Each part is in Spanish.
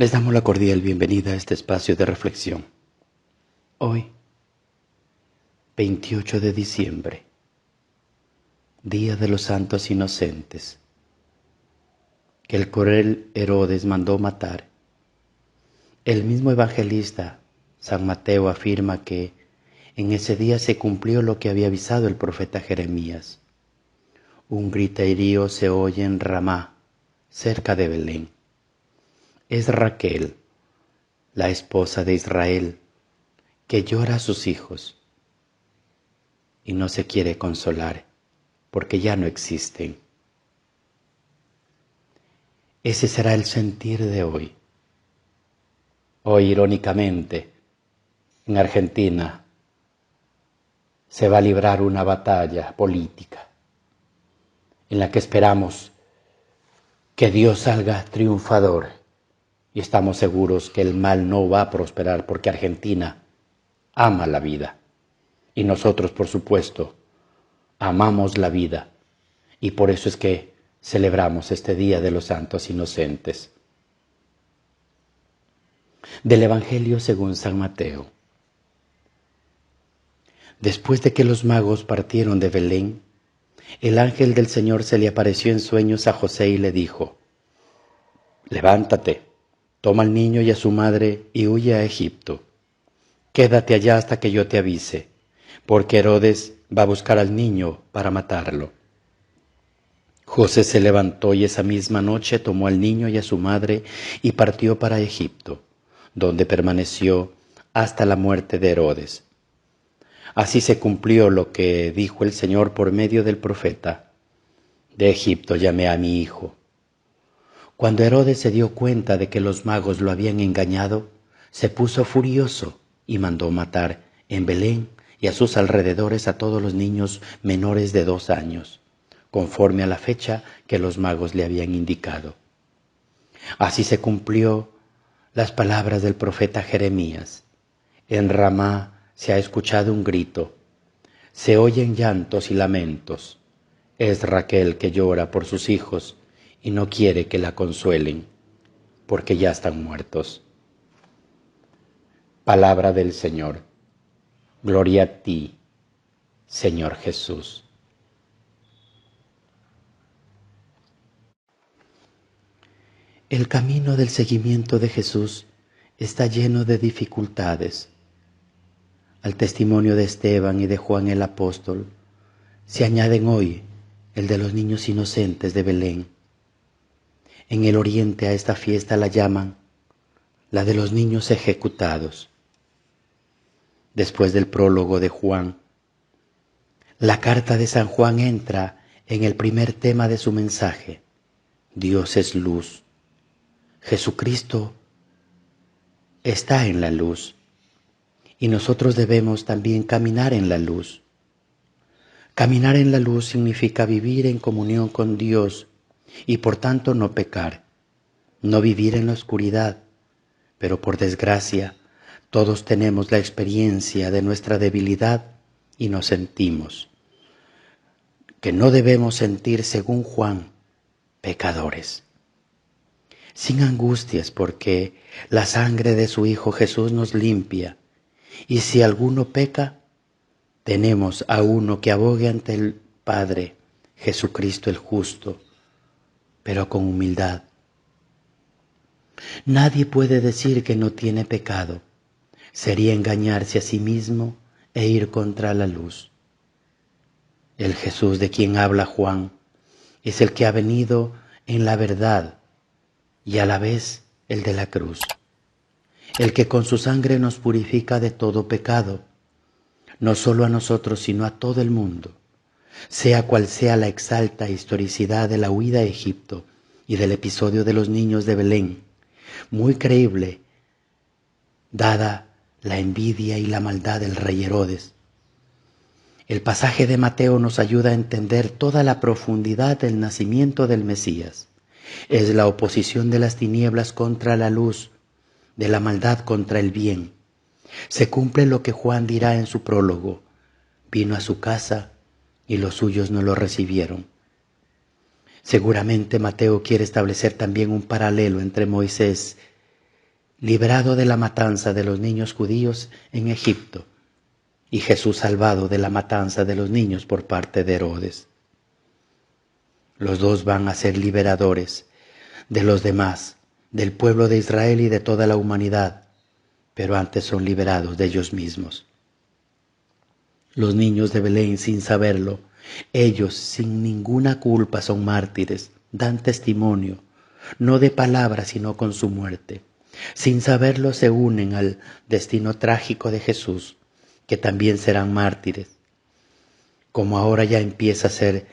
Les damos la cordial bienvenida a este espacio de reflexión. Hoy, 28 de diciembre, Día de los Santos Inocentes, que el cruel Herodes mandó matar. El mismo evangelista, San Mateo, afirma que en ese día se cumplió lo que había avisado el profeta Jeremías. Un griterío se oye en Ramá, cerca de Belén. Es Raquel, la esposa de Israel, que llora a sus hijos y no se quiere consolar porque ya no existen. Ese será el sentir de hoy. Hoy, irónicamente, en Argentina se va a librar una batalla política en la que esperamos que Dios salga triunfador y estamos seguros que el mal no va a prosperar porque Argentina ama la vida y nosotros, por supuesto, amamos la vida y por eso es que celebramos este Día de los Santos Inocentes. Del Evangelio según San Mateo. Después de que los magos partieron de Belén, el ángel del Señor se le apareció en sueños a José y le dijo: «Levántate, toma al niño y a su madre y huye a Egipto. Quédate allá hasta que yo te avise, porque Herodes va a buscar al niño para matarlo». José se levantó y esa misma noche tomó al niño y a su madre y partió para Egipto, donde permaneció hasta la muerte de Herodes. Así se cumplió lo que dijo el Señor por medio del profeta: «De Egipto llamé a mi hijo». Cuando Herodes se dio cuenta de que los magos lo habían engañado, se puso furioso y mandó matar en Belén y a sus alrededores a todos los niños menores de 2 años, conforme a la fecha que los magos le habían indicado. Así se cumplió las palabras del profeta Jeremías: «En Ramá se ha escuchado un grito, se oyen llantos y lamentos. Es Raquel que llora por sus hijos y no quiere que la consuelen, porque ya están muertos». Palabra del Señor. Gloria a ti, Señor Jesús. El camino del seguimiento de Jesús está lleno de dificultades. Al testimonio de Esteban y de Juan el apóstol se añaden hoy el de los niños inocentes de Belén. En el oriente a esta fiesta la llaman la de los niños ejecutados. Después del prólogo de Juan, la carta de San Juan entra en el primer tema de su mensaje: Dios es luz. Jesucristo está en la luz y nosotros debemos también caminar en la luz. Caminar en la luz significa vivir en comunión con Dios y por tanto no pecar, no vivir en la oscuridad, pero por desgracia todos tenemos la experiencia de nuestra debilidad y nos sentimos que no debemos sentir, según Juan, pecadores. Sin angustias, porque la sangre de su Hijo Jesús nos limpia, y si alguno peca, tenemos a uno que abogue ante el Padre, Jesucristo el justo, pero con humildad. Nadie puede decir que no tiene pecado. Sería engañarse a sí mismo e ir contra la luz. El Jesús de quien habla Juan es el que ha venido en la verdad y a la vez el de la cruz, el que con su sangre nos purifica de todo pecado, no solo a nosotros sino a todo el mundo, sea cual sea la exalta historicidad de la huida a Egipto y del episodio de los niños de Belén, muy creíble, dada la envidia y la maldad del rey Herodes. El pasaje de Mateo nos ayuda a entender toda la profundidad del nacimiento del Mesías. Es la oposición de las tinieblas contra la luz, de la maldad contra el bien. Se cumple lo que Juan dirá en su prólogo: vino a su casa y los suyos no lo recibieron. Seguramente Mateo quiere establecer también un paralelo entre Moisés librado de la matanza de los niños judíos en Egipto, y Jesús salvado de la matanza de los niños por parte de Herodes. Los dos van a ser liberadores de los demás, del pueblo de Israel y de toda la humanidad, pero antes son liberados de ellos mismos. Los niños de Belén, sin saberlo, ellos sin ninguna culpa son mártires, dan testimonio, no de palabras sino con su muerte. Sin saberlo se unen al destino trágico de Jesús, que también serán mártires, como ahora ya empieza a ser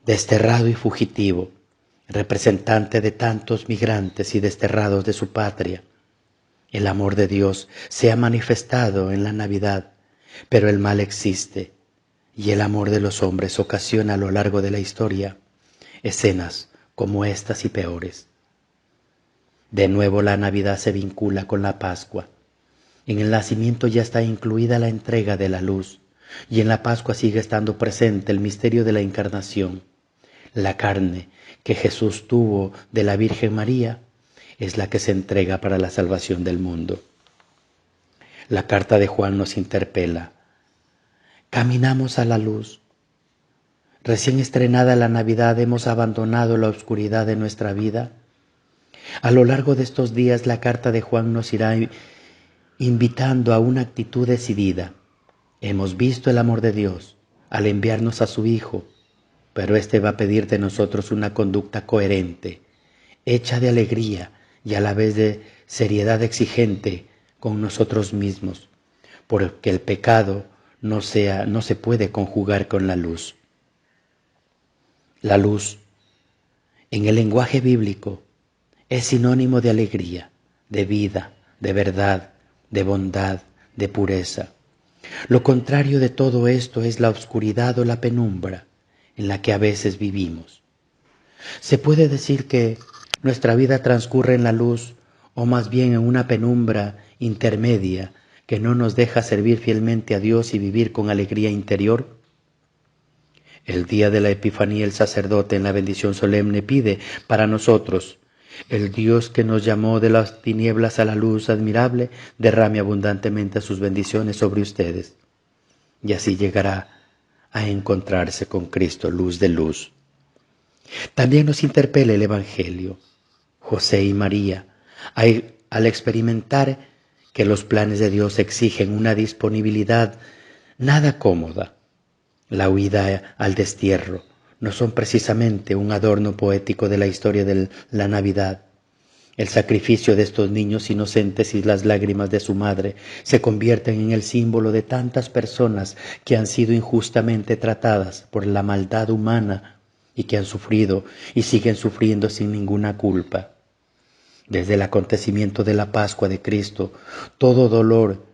desterrado y fugitivo, representante de tantos migrantes y desterrados de su patria. El amor de Dios se ha manifestado en la Navidad, pero el mal existe, y el amor de los hombres ocasiona a lo largo de la historia escenas como estas y peores. De nuevo la Navidad se vincula con la Pascua. En el nacimiento ya está incluida la entrega de la luz, y en la Pascua sigue estando presente el misterio de la encarnación. La carne que Jesús tuvo de la Virgen María es la que se entrega para la salvación del mundo. La carta de Juan nos interpela. Caminamos a la luz. Recién estrenada la Navidad hemos abandonado la oscuridad de nuestra vida. A lo largo de estos días la carta de Juan nos irá invitando a una actitud decidida. Hemos visto el amor de Dios al enviarnos a su Hijo, pero éste va a pedir de nosotros una conducta coherente, hecha de alegría y a la vez de seriedad exigente con nosotros mismos, porque el pecado no se puede conjugar con la luz. La luz, en el lenguaje bíblico, es sinónimo de alegría, de vida, de verdad, de bondad, de pureza. Lo contrario de todo esto es la oscuridad o la penumbra en la que a veces vivimos. Se puede decir que nuestra vida transcurre en la luz o más bien en una penumbra intermedia que no nos deja servir fielmente a Dios y vivir con alegría interior. El día de la Epifanía el sacerdote en la bendición solemne pide para nosotros: el Dios que nos llamó de las tinieblas a la luz admirable, derrame abundantemente sus bendiciones sobre ustedes. Y así llegará a encontrarse con Cristo, luz de luz. También nos interpela el Evangelio. José y María, al experimentar que los planes de Dios exigen una disponibilidad nada cómoda, la huida al destierro, no son precisamente un adorno poético de la historia de la Navidad. El sacrificio de estos niños inocentes y las lágrimas de su madre se convierten en el símbolo de tantas personas que han sido injustamente tratadas por la maldad humana y que han sufrido y siguen sufriendo sin ninguna culpa. Desde el acontecimiento de la Pascua de Cristo, todo dolor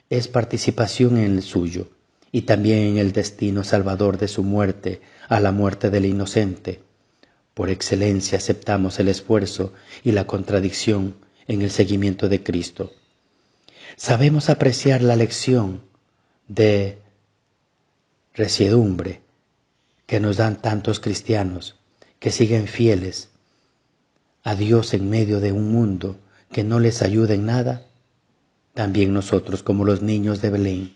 es participación en el suyo y también en el destino salvador de su muerte, a la muerte del inocente. Por excelencia aceptamos el esfuerzo y la contradicción en el seguimiento de Cristo. Sabemos apreciar la lección de resiedumbre que nos dan tantos cristianos que siguen fieles a Dios en medio de un mundo que no les ayuda en nada. También nosotros, como los niños de Belén,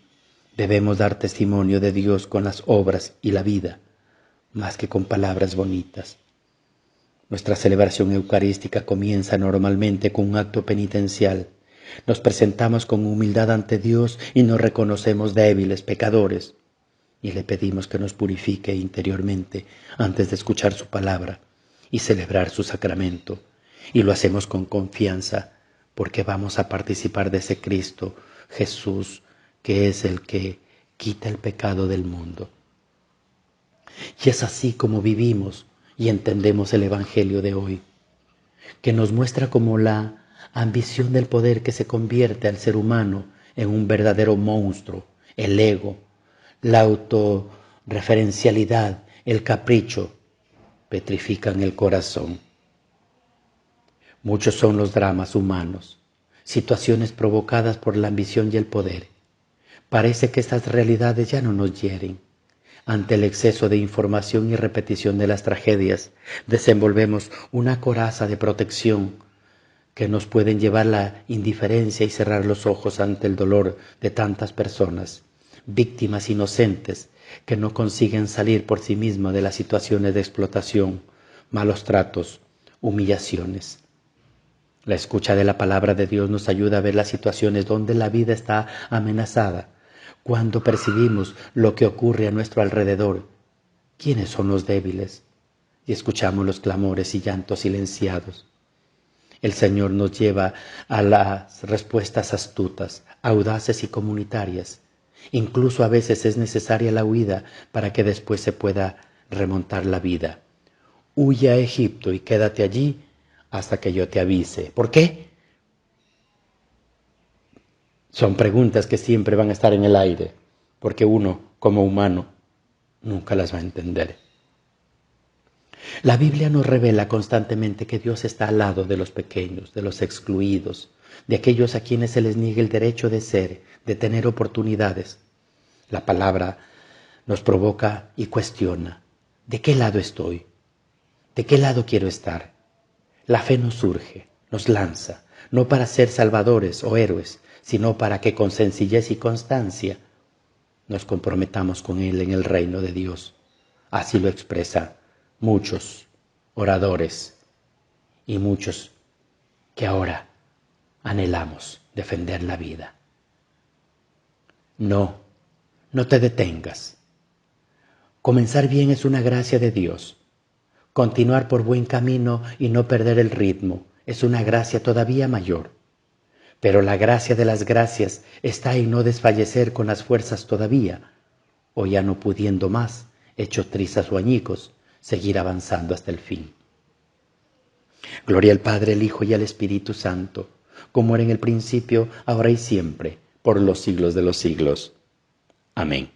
debemos dar testimonio de Dios con las obras y la vida, más que con palabras bonitas. Nuestra celebración eucarística comienza normalmente con un acto penitencial. Nos presentamos con humildad ante Dios y nos reconocemos débiles, pecadores, y le pedimos que nos purifique interiormente antes de escuchar su palabra y celebrar su sacramento. Y lo hacemos con confianza porque vamos a participar de ese Cristo, Jesús, que es el que quita el pecado del mundo. Y es así como vivimos y entendemos el Evangelio de hoy, que nos muestra como la ambición del poder que se convierte al ser humano en un verdadero monstruo, el ego, la autorreferencialidad, el capricho, petrifican el corazón. Muchos son los dramas humanos, situaciones provocadas por la ambición y el poder. Parece que estas realidades ya no nos hieren. Ante el exceso de información y repetición de las tragedias, desenvolvemos una coraza de protección que nos pueden llevar a la indiferencia y cerrar los ojos ante el dolor de tantas personas, víctimas inocentes que no consiguen salir por sí mismas de las situaciones de explotación, malos tratos, humillaciones. La escucha de la palabra de Dios nos ayuda a ver las situaciones donde la vida está amenazada. Cuando percibimos lo que ocurre a nuestro alrededor, ¿quiénes son los débiles? Y escuchamos los clamores y llantos silenciados. El Señor nos lleva a las respuestas astutas, audaces y comunitarias. Incluso a veces es necesaria la huida para que después se pueda remontar la vida. Huye a Egipto y quédate allí hasta que yo te avise. ¿Por qué? Son preguntas que siempre van a estar en el aire, porque uno, como humano, nunca las va a entender. La Biblia nos revela constantemente que Dios está al lado de los pequeños, de los excluidos, de aquellos a quienes se les niega el derecho de ser, de tener oportunidades. La palabra nos provoca y cuestiona. ¿De qué lado estoy? ¿De qué lado quiero estar? La fe nos surge, nos lanza, no para ser salvadores o héroes, sino para que con sencillez y constancia nos comprometamos con Él en el reino de Dios. Así lo expresa muchos oradores y muchos que ahora anhelamos defender la vida. No te detengas. Comenzar bien es una gracia de Dios. Continuar por buen camino y no perder el ritmo es una gracia todavía mayor. Pero la gracia de las gracias está en no desfallecer con las fuerzas todavía, o ya no pudiendo más, hecho trizas o añicos, seguir avanzando hasta el fin. Gloria al Padre, al Hijo y al Espíritu Santo, como era en el principio, ahora y siempre, por los siglos de los siglos. Amén.